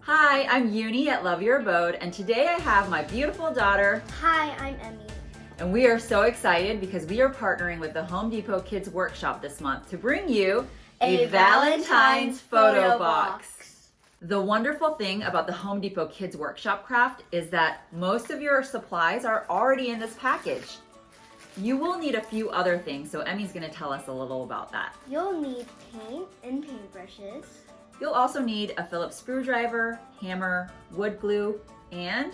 Hi, I'm Yuni at Love Your Abode, and today I have my beautiful daughter. Hi, I'm Emmy. And we are so excited because we are partnering with the Home Depot Kids Workshop this month to bring you a Valentine's photo box. The wonderful thing about the Home Depot Kids Workshop craft is that most of your supplies are already in this package. You will need a few other things, so Emmy's going to tell us a little about that. You'll need paint and paintbrushes. You'll also need a Phillips screwdriver, hammer, wood glue, and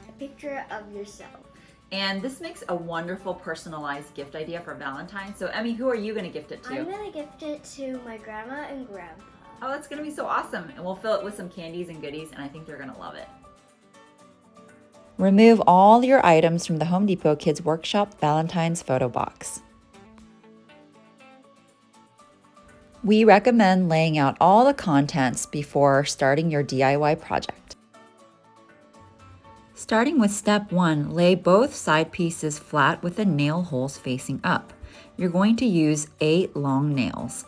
a picture of yourself. And this makes a wonderful personalized gift idea for Valentine. So Emmy, who are you going to gift it to? I'm going to gift it to my grandma and grandpa. Oh, that's going to be so awesome. And we'll fill it with some candies and goodies, and I think they're going to love it. Remove all your items from the Home Depot Kids Workshop Valentine's photo box. We recommend laying out all the contents before starting your DIY project. Starting with step 1, lay both side pieces flat with the nail holes facing up. You're going to use 8 long nails.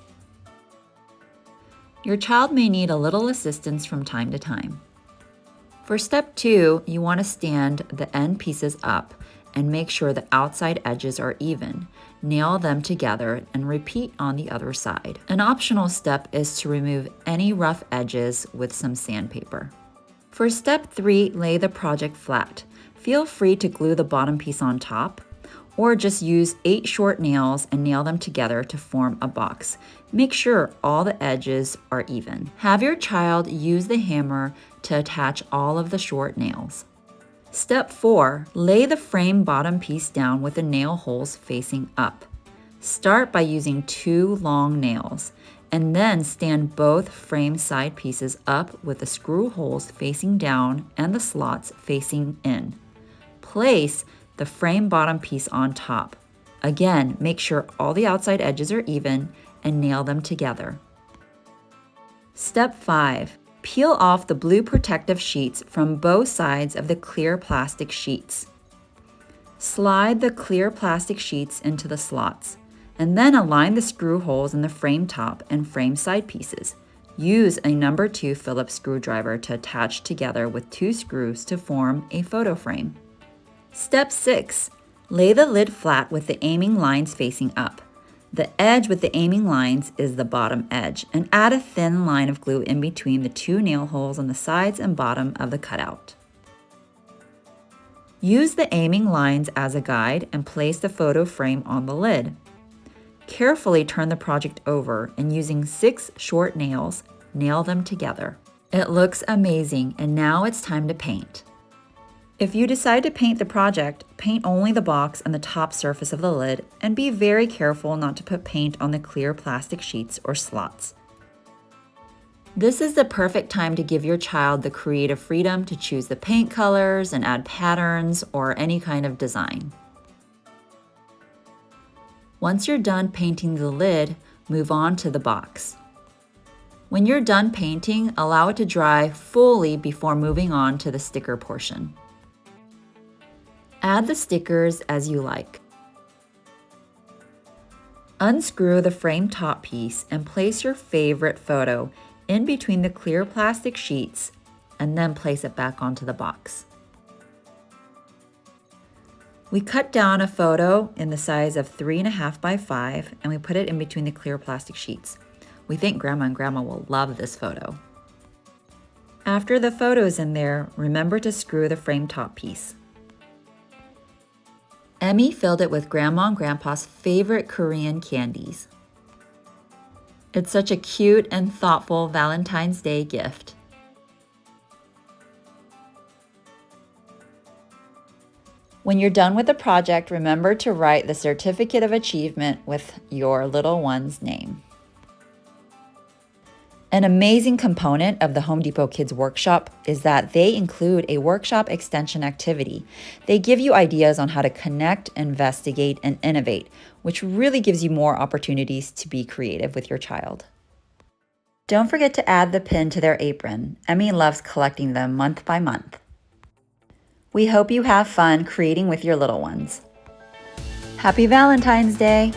Your child may need a little assistance from time to time. For step 2, you want to stand the end pieces up and make sure the outside edges are even. Nail them together and repeat on the other side. An optional step is to remove any rough edges with some sandpaper. For step 3, lay the project flat. Feel free to glue the bottom piece on top, or just use 8 short nails and nail them together to form a box. Make sure all the edges are even. Have your child use the hammer to attach all of the short nails. Step 4, lay the frame bottom piece down with the nail holes facing up. Start by using 2 long nails, and then stand both frame side pieces up with the screw holes facing down and the slots facing in. Place the frame bottom piece on top. Again, make sure all the outside edges are even and nail them together. Step 5. Peel off the blue protective sheets from both sides of the clear plastic sheets. Slide the clear plastic sheets into the slots, and then align the screw holes in the frame top and frame side pieces. Use a number 2 Phillips screwdriver to attach together with 2 screws to form a photo frame. Step 6. Lay the lid flat with the aiming lines facing up. The edge with the aiming lines is the bottom edge, and add a thin line of glue in between the 2 nail holes on the sides and bottom of the cutout. Use the aiming lines as a guide and place the photo frame on the lid. Carefully turn the project over and using 6 short nails, nail them together. It looks amazing, and now it's time to paint. If you decide to paint the project, paint only the box and the top surface of the lid, and be very careful not to put paint on the clear plastic sheets or slots. This is the perfect time to give your child the creative freedom to choose the paint colors and add patterns or any kind of design. Once you're done painting the lid, move on to the box. When you're done painting, allow it to dry fully before moving on to the sticker portion. Add the stickers as you like. Unscrew the frame top piece and place your favorite photo in between the clear plastic sheets, and then place it back onto the box. We cut down a photo in the size of 3.5 by 5, and we put it in between the clear plastic sheets. We think Grandma and Grandma will love this photo. After the photo is in there, remember to screw the frame top piece. Emmy filled it with Grandma and Grandpa's favorite Korean candies. It's such a cute and thoughtful Valentine's Day gift. When you're done with the project, remember to write the certificate of achievement with your little one's name. An amazing component of the Home Depot Kids Workshop is that they include a workshop extension activity. They give you ideas on how to connect, investigate, and innovate, which really gives you more opportunities to be creative with your child. Don't forget to add the pin to their apron. Emmy loves collecting them month by month. We hope you have fun creating with your little ones. Happy Valentine's Day!